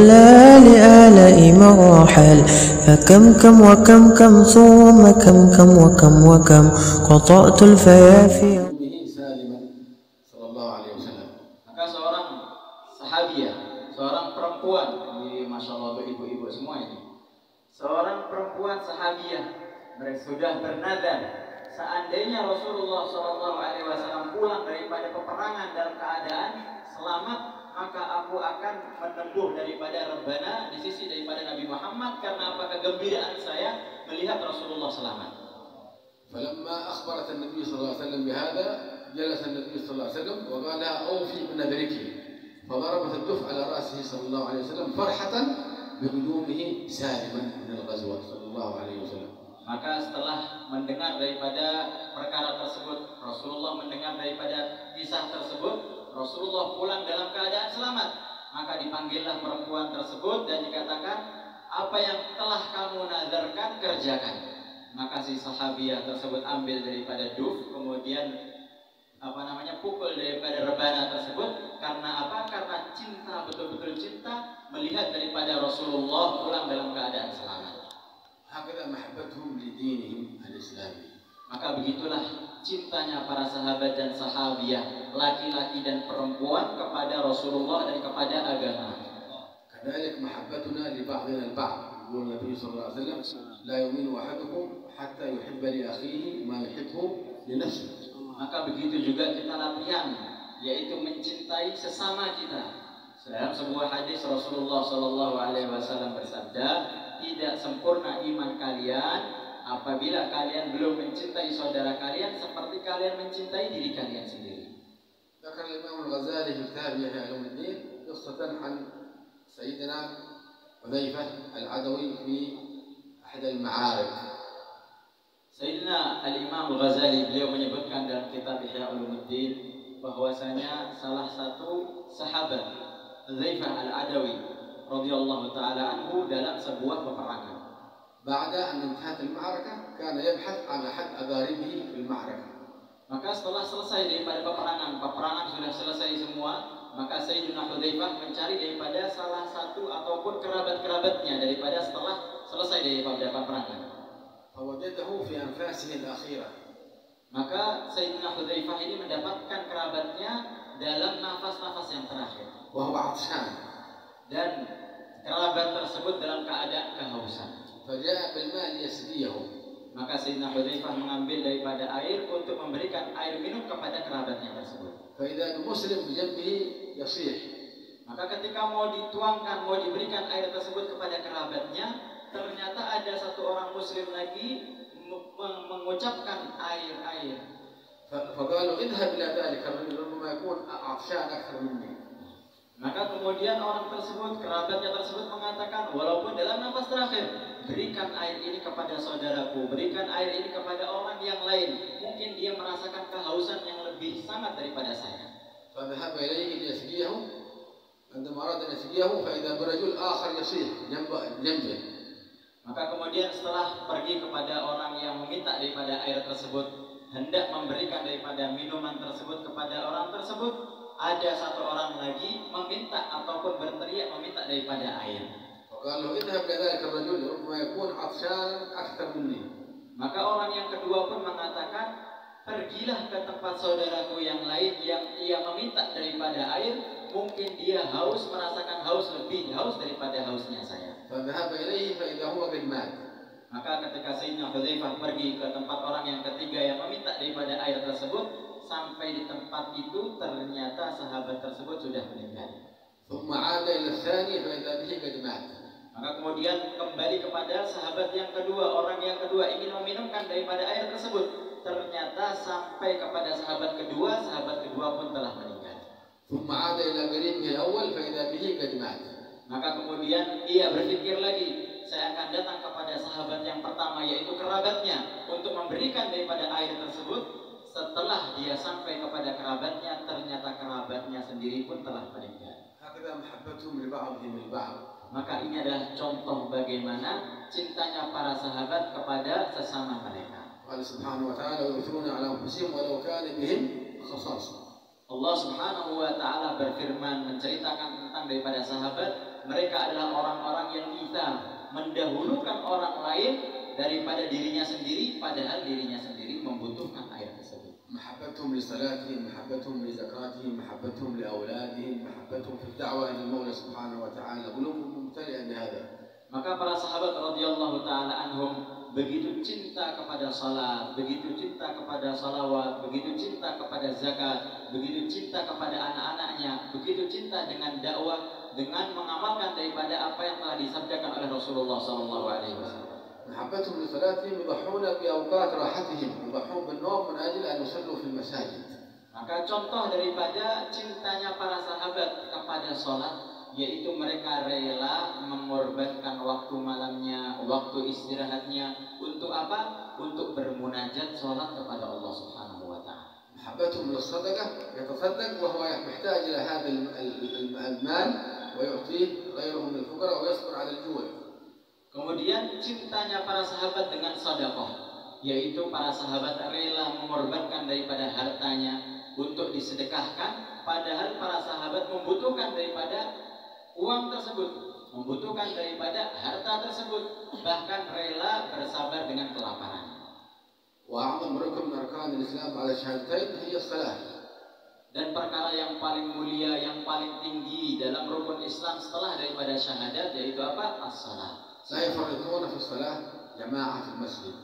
لا لآلاء مراحل فكم كم وكم كم ثم كم كم وكم وكم قطعت الفيافي سالما صلى الله عليه وسلم. Maka seorang sahabiah, seorang perempuan, ini masya Allah ibu-ibu semua ini, seorang perempuan sahabiah, mereka sudah bernadar, seandainya Rasulullah SAW pulang daripada peperangan dalam keadaan selamat, maka aku akan menempuh daripada Rabbana di sisi daripada Nabi Muhammad, karena apa? Kegembiraan saya melihat Rasulullah selamat. فلما أخبرت النبي صلى الله عليه وسلم بهذا جلس النبي صلى الله عليه وسلم وقال أوفي من نذرك، فضربت الدف على رأسه صلى الله عليه وسلم فرحة بقدومه سالما من الغزوة صلى الله عليه وسلم. Maka setelah mendengar daripada perkara tersebut, Rasulullah mendengar daripada kisah tersebut, Rasulullah pulang dalam keadaan selamat, maka dipanggillah perempuan tersebut dan dikatakan, apa yang telah kamu nazarkan kerjakan. Maka si sahabiah tersebut ambil daripada duf, kemudian pukul daripada rebana tersebut. Karena apa? Karena cinta, betul-betul cinta melihat daripada Rasulullah pulang dalam keadaan selamat. Hakadha mahabbatuhum lidinihim al-islami. Maka begitulah cintanya para sahabat dan sahabiah, laki-laki dan perempuan, kepada Rasulullah dan kepada agama. Kadalik mahabbatuna li ba'dina al-ba'd. Yaqul Nabi sallallahu alaihi wasallam, la yu'minu ahadukum hatta yuhibba li akhihi ma yuhibbu li nafsihi. Maka begitu juga kita latihan, yaitu mencintai sesama kita. Dalam sebuah hadis Rasulullah sallallahu alaihi wasallam bersabda, tidak sempurna iman kalian apabila kalian belum mencintai saudara kalian seperti kalian mencintai diri kalian sendiri. Dzakar Imam Al-Ghazali fi kitab Ihya Ulumuddin qissatan an Sayyidina Hudzaifah Al-Adawi fi ahad al-ma'arik. Sayyidina Al-Imam Al-Ghazali beliau menyebutkan dalam kitab Ihya Ulumuddin bahwasanya salah satu sahabat Hudzaifah Al-Adawi radhiyallahu taala anhu dalam sebuah peperangan. Ba'da an intahat al-ma'arakah kana yabhath an ahad aqaribihi fil ma'arakah. Maka setelah selesai daripada peperangan sudah selesai semua, maka Sayyidina Hudzaifah mencari daripada salah satu ataupun kerabat-kerabatnya daripada setelah selesai daripada peperangan. Fawajadahu fi anfasihi al-akhirah. Maka Sayyidina Hudzaifah ini mendapatkan kerabatnya dalam nafas-nafas yang terakhir. Wa huwa 'atshan. Dan kerabat tersebut dalam keadaan kehausan. Faja'a bil ma'i yasqiyahu. Maka Sayyidina Hudzaifah mengambil daripada air untuk memberikan air minum kepada kerabatnya tersebut. Fa idza muslim bi janbihi yasih. Maka ketika mau dituangkan, mau diberikan air tersebut kepada kerabatnya, ternyata ada satu orang muslim lagi mengucapkan air. Faqalu idhhab ila dhalika ar-rajul rubbama yakun a'shan akthar minni. Maka kemudian orang tersebut, kerabatnya tersebut mengatakan, walaupun dalam nafas terakhir, berikan air ini kepada saudaraku, berikan air ini kepada orang yang lain, mungkin dia merasakan kehausan yang lebih sangat daripada saya. فذهب إليه ليسقيه عندما أراد أن يسقيه فإذا برجل آخر يصيح جنبه. Maka kemudian setelah pergi kepada orang yang meminta daripada air tersebut, hendak memberikan daripada minuman tersebut kepada orang tersebut, ada satu orang lagi meminta ataupun berteriak meminta daripada air. Maka orang yang kedua pun mengatakan, pergilah ke tempat saudaraku yang lain yang ia meminta daripada air, mungkin dia haus, merasakan haus lebih haus daripada hausnya saya. Maka ketika Sayyidina Hudzaifah pergi ke tempat orang yang ketiga yang meminta daripada air tersebut, sampai di tempat itu ternyata sahabat tersebut sudah meninggal. Maka kemudian kembali kepada sahabat yang kedua, orang yang kedua ingin meminumkan daripada air tersebut, ternyata sampai kepada sahabat kedua pun telah meninggal. Maka kemudian ia berpikir lagi, saya akan datang kepada sahabat yang pertama yaitu kerabatnya untuk memberikan daripada air tersebut. Setelah dia sampai kepada kerabatnya, ternyata kerabatnya sendiri pun telah meninggal. Maka ini adalah contoh bagaimana cintanya para sahabat kepada sesama mereka. Allah Subhanahu wa taala berfirman menceritakan tentang daripada sahabat, mereka adalah orang-orang yang bisa mendahulukan orang lain daripada dirinya sendiri, padahal dirinya sendiri membutuhkan air tersebut. محبتهم لصلاتهم، محبتهم لزكاتهم، محبتهم لأولادهم، محبتهم في الدعوة إلى المولى سبحانه وتعالى، قلوبهم ممتلئة بهذا. Maka para sahabat radhiyallahu taala anhum begitu cinta kepada salat, begitu cinta kepada salawat, begitu cinta kepada zakat, begitu cinta kepada anak-anaknya, begitu cinta dengan dakwah, dengan mengamalkan daripada apa yang telah disabdakan oleh Rasulullah SAW. محبتهم لصلاتهم يضحون بأوقات راحتهم، يضحون بالنوم من أجل أن يصلوا في المساجد. Maka contoh daripada cintanya para sahabat kepada salat, yaitu mereka rela mengorbankan waktu malamnya, waktu istirahatnya untuk apa? Untuk bermunajat salat kepada Allah Subhanahu wa taala. محبتهم للصدقة، يتصدق وهو محتاج إلى هذا المال ويعطيه غيره من الفقراء ويصبر على الجوع. Kemudian cintanya para sahabat dengan sedekah, yaitu para sahabat rela mengorbankan daripada hartanya untuk disedekahkan, padahal para sahabat membutuhkan daripada uang tersebut, membutuhkan daripada harta tersebut, bahkan rela bersabar dengan kelaparan. وأعظم ركن من أركان الإسلام على الشهادتين هي الصلاة. Dan perkara yang paling mulia, yang paling tinggi dalam rukun Islam setelah daripada syahadat, yaitu apa? As-salat. لا يفرطون في الصلاة جماعة في المسجد.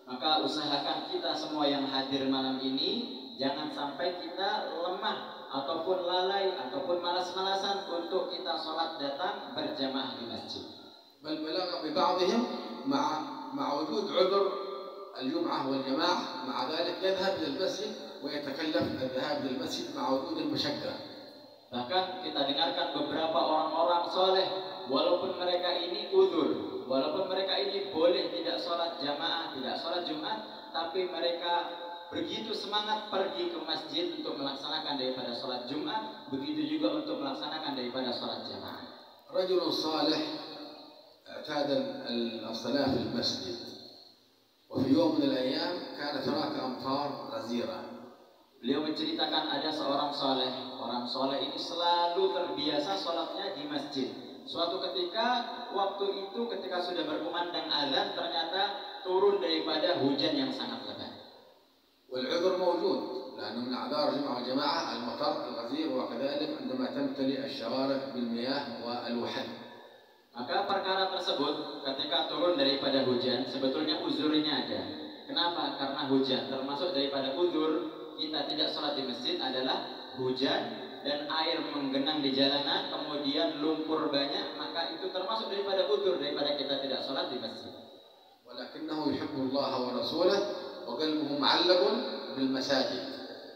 Maka usahakan kita semua yang hadir malam ini jangan sampai kita lemah ataupun lalai ataupun malas-malasan untuk kita sholat datang berjamaah di masjid. بل بلغ ببعضهم مع وجود عذر الجمعة والجماعة، مع ذلك يذهب إلى المسجد ويتكلف الذهاب إلى المسجد مع وجود المشقة. Bahkan kita dengarkan beberapa orang-orang soleh, walaupun mereka ini uzur, walaupun mereka ini boleh tidak sholat jamaah, tidak sholat Jumat, tapi mereka begitu semangat pergi ke masjid untuk melaksanakan daripada sholat Jumat, begitu juga untuk melaksanakan daripada sholat jamaah. رجل صالح اعتاد الصلاة في المسجد، وفي يوم من الأيام كانت هناك أمطار غزيرة. Beliau menceritakan ada seorang soleh. Orang soleh ini selalu terbiasa sholatnya di masjid. Suatu ketika, waktu itu ketika sudah berkumandang azan, ternyata turun daripada hujan yang sangat lebat. والعذر موجود، لأن من أعذار جمع الجماعة المطر الغزير، وكذلك عندما تمتلئ الشوارع بالمياه والوحل. Maka perkara tersebut ketika turun daripada hujan, sebetulnya uzurnya ada. Kenapa? Karena hujan. Termasuk daripada uzur kita tidak sholat di masjid adalah hujan dan air menggenang di jalanan, kemudian lumpur banyak, maka itu termasuk daripada uzur daripada kita tidak sholat di masjid. ولكنه يحب الله ورسوله وقلبه معلق بالمساجد.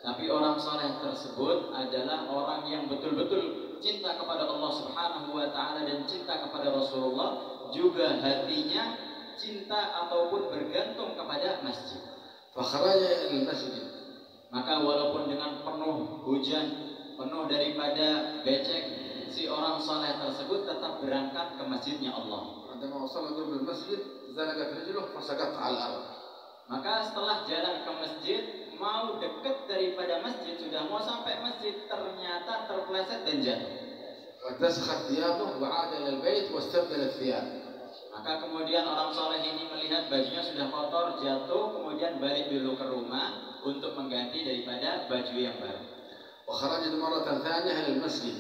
Tapi orang soleh tersebut adalah orang yang betul-betul cinta kepada Allah Subhanahu wa taala dan cinta kepada Rasulullah, juga hatinya cinta ataupun bergantung kepada masjid. فخرج إلى المسجد. Maka walaupun dengan penuh hujan, penuh daripada becek, si orang soleh tersebut tetap berangkat ke masjidnya Allah. عندما وصل قرب المسجد زلقت رجله فسقط على الأرض. Maka setelah jalan ke masjid, mau dekat daripada masjid, sudah mau sampai masjid, ternyata terpeleset dan jatuh. واتسخت ثيابه وعاد إلى البيت واستبدل الثياب. Maka kemudian orang soleh ini melihat bajunya sudah kotor, jatuh, kemudian balik dulu ke rumah untuk mengganti daripada baju yang baru. وخرج مرة ثانية إلى المسجد.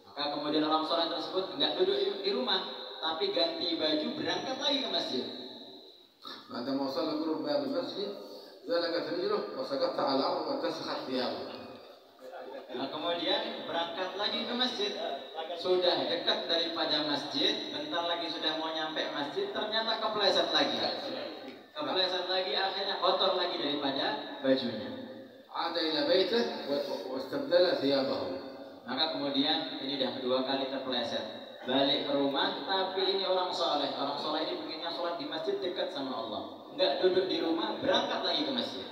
Maka kemudian orang soleh tersebut nggak duduk di rumah, tapi ganti baju berangkat lagi ke masjid. بعدما وصل قرب باب المسجد زلقت رجله وسقط على الأرض واتسخت ثيابه. Nah, kemudian berangkat lagi ke masjid. Sudah dekat daripada masjid, bentar lagi sudah mau nyampe masjid, ternyata kepleset lagi. Kepleset lagi, akhirnya kotor lagi daripada bajunya. عاد إلى بيته واستبدل ثيابه. Maka kemudian ini dah kedua kali terpleset. Balik ke rumah, tapi ini orang soleh. Orang soleh ini pengennya sholat di masjid dekat sama Allah. Enggak duduk di rumah, berangkat lagi ke masjid.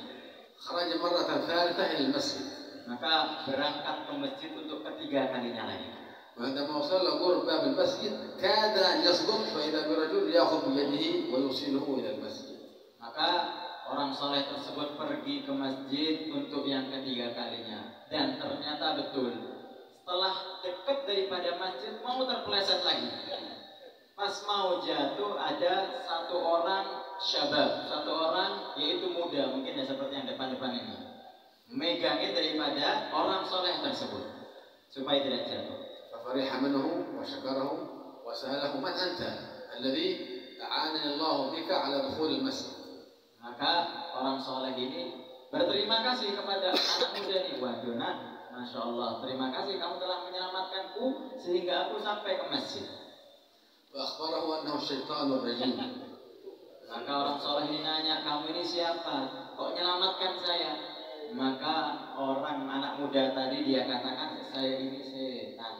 خرج مرة ثالثة إلى المسجد. Maka berangkat ke masjid untuk ketiga kalinya lagi. وعندما وصل قرب باب المسجد كاد أن يسقط فإذا برجل يأخذ بيده ويوصله إلى المسجد. Maka orang soleh tersebut pergi ke masjid untuk yang ketiga kalinya, dan ternyata betul setelah dekat daripada masjid mau terpeleset lagi. Pas mau jatuh ada satu orang syabab, satu orang yaitu muda, mungkin ya seperti yang depan-depan ini, megangin daripada orang soleh tersebut supaya tidak jatuh. ففرح منه وشكره وسأله من أنت الذي أعانني الله بك على دخول المسجد. Maka orang soleh ini berterima kasih kepada anak muda ini. Waduh nak, Masya Allah, terima kasih kamu telah menyelamatkanku sehingga aku sampai ke masjid. فأخبره أنه الشيطان الرجيم. Maka orang soleh ini nanya, kamu ini siapa? Kok menyelamatkan saya? Maka orang anak muda tadi dia katakan, saya ini setan.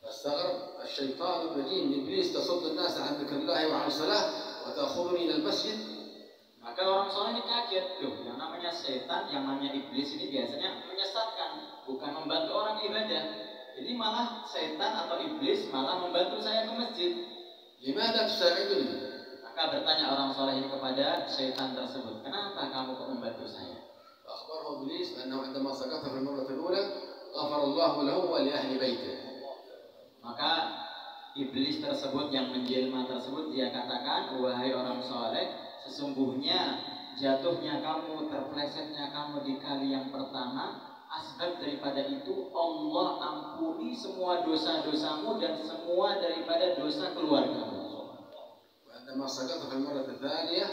فاستغرب الشيطان الرجيم إبليس تصد الناس عن ذكر الله وعن الصلاة وتأخذني إلى المسجد. Maka orang soleh ini kaget, loh, yang namanya setan, yang namanya iblis ini biasanya menyesatkan, bukan membantu orang ibadah. Jadi malah setan atau iblis malah membantu saya ke masjid. لماذا تساعدني؟ Maka bertanya orang soleh ini kepada setan tersebut, kenapa kamu kok membantu saya? فأخبره إبليس أنه عندما سقط في المرة الأولى غفر الله له ولأهل بيته. Maka iblis tersebut yang menjelma tersebut dia katakan, wahai orang soleh, sesungguhnya jatuhnya kamu, terplesetnya kamu di kali yang pertama, asbab daripada itu Allah ampuni semua dosa-dosamu dan semua daripada dosa keluargamu. وعندما سقط في المرة الثانية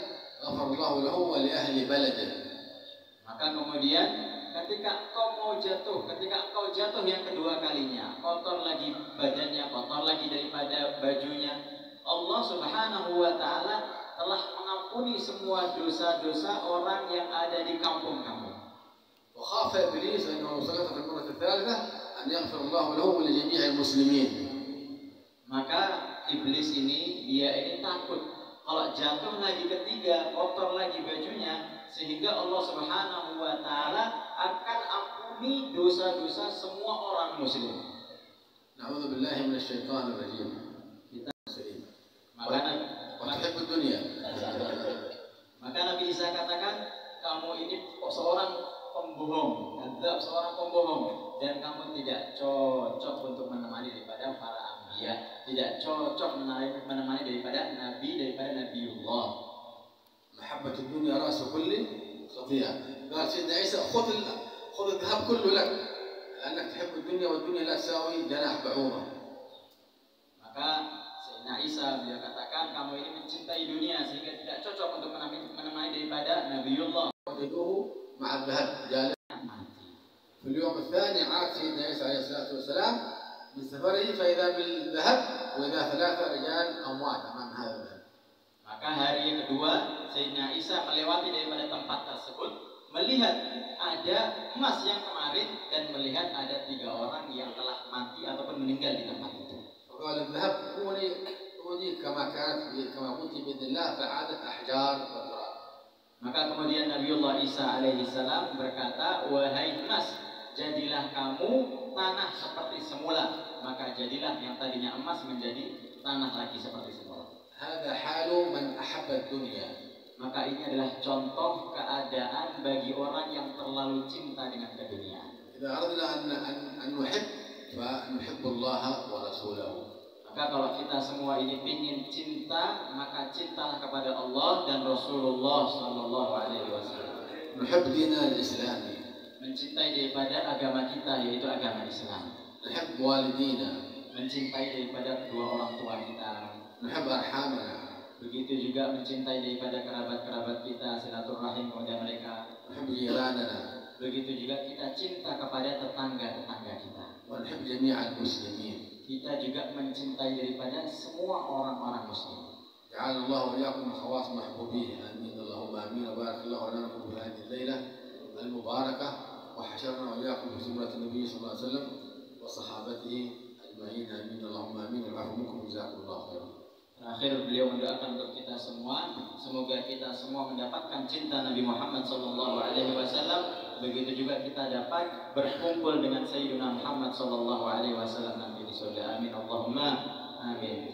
غفر الله له ولأهل بلده. Maka kemudian ketika kau jatuh yang kedua kalinya, kotor lagi badannya, kotor lagi daripada bajunya, Allah Subhanahu wa Ta'ala telah mengampuni semua dosa-dosa orang yang ada di kampung kamu. وخاف إبليس أنه سقط في المرة الثالثة أن يغفر الله له ولجميع المسلمين. Maka iblis ini takut kalau jatuh lagi ketiga, kotor lagi bajunya, sehingga Allah Subhanahu wa Ta'ala akan ampuni dosa-dosa semua orang muslim. نعوذ بالله من الشيطان الرجيم. Kita مسلم. وتحب الدنيا. Maka Nabi Isa katakan, kamu ini seorang pembohong, seorang pembohong, dan kamu tidak cocok untuk menemani daripada para anbiya, tidak cocok menemani daripada Nabiullah. محبة الدنيا رأس كل خطيئة. قال سيدنا عيسى خذ الذهب كله لك لأنك تحب الدنيا والدنيا لا تساوي جناح بعوضة. Maka Sayyidina Isa beliau katakan, kamu ini mencintai dunia sehingga tidak cocok untuk menemani daripada Nabiullah. وجدوه مع الذهب جالس. في اليوم الثاني عاد سيدنا عيسى عليه الصلاة والسلام من سفره فإذا بالذهب وإذا 3 رجال أموات أمام هذا الذهب. Maka hari yang kedua Sayyidina Isa melewati daripada tempat tersebut, melihat ada emas yang kemarin dan melihat ada 3 orang yang telah mati ataupun meninggal di tempat itu. وقال الذهب كوني كما كانت كما قلت بإذن الله فعادت أحجار وتراب. Maka kemudian Nabiullah Isa alaihi salam berkata, wahai emas, jadilah kamu tanah seperti semula. Maka jadilah yang tadinya emas menjadi tanah lagi seperti semula. هذا حال من أحب الدنيا. Maka ini adalah contoh keadaan bagi orang yang terlalu cinta dengan dunia. إذا أردنا أن نحب فنحب الله ورسوله. Maka kalau kita semua ini ingin cinta, maka cintalah kepada Allah dan Rasulullah Sallallahu Alaihi Wasallam. نحب ديننا الإسلامي. Mencintai daripada agama kita, yaitu agama Islam. نحب والدينا. Mencintai daripada kedua orang tua kita. نحب أرحامنا. Begitu juga mencintai daripada kerabat-kerabat kita, silaturahim kepada mereka. نحب جيراننا. Begitu juga kita cinta kepada tetangga-tetangga kita. ونحب جميع المسلمين. Kita juga mencintai daripada semua orang-orang muslim. جعل الله وإياكم من خواص محبوبيه. آمين اللهم آمين. وبارك الله لنا في هذه الليلة المباركة وحشرنا وإياكم في زمرة النبي صلى الله عليه وسلم وصحابته أجمعين. آمين اللهم آمين. والعفو منكم جزاكم الله خيرا. Terakhir beliau mendoakan untuk kita semua, semoga kita semua mendapatkan cinta Nabi Muhammad Sallallahu Alaihi Wasallam. Begitu juga kita dapat berkumpul dengan Sayyidina Muhammad Sallallahu Alaihi Wasallam nanti di surga. Amin Allahumma amin.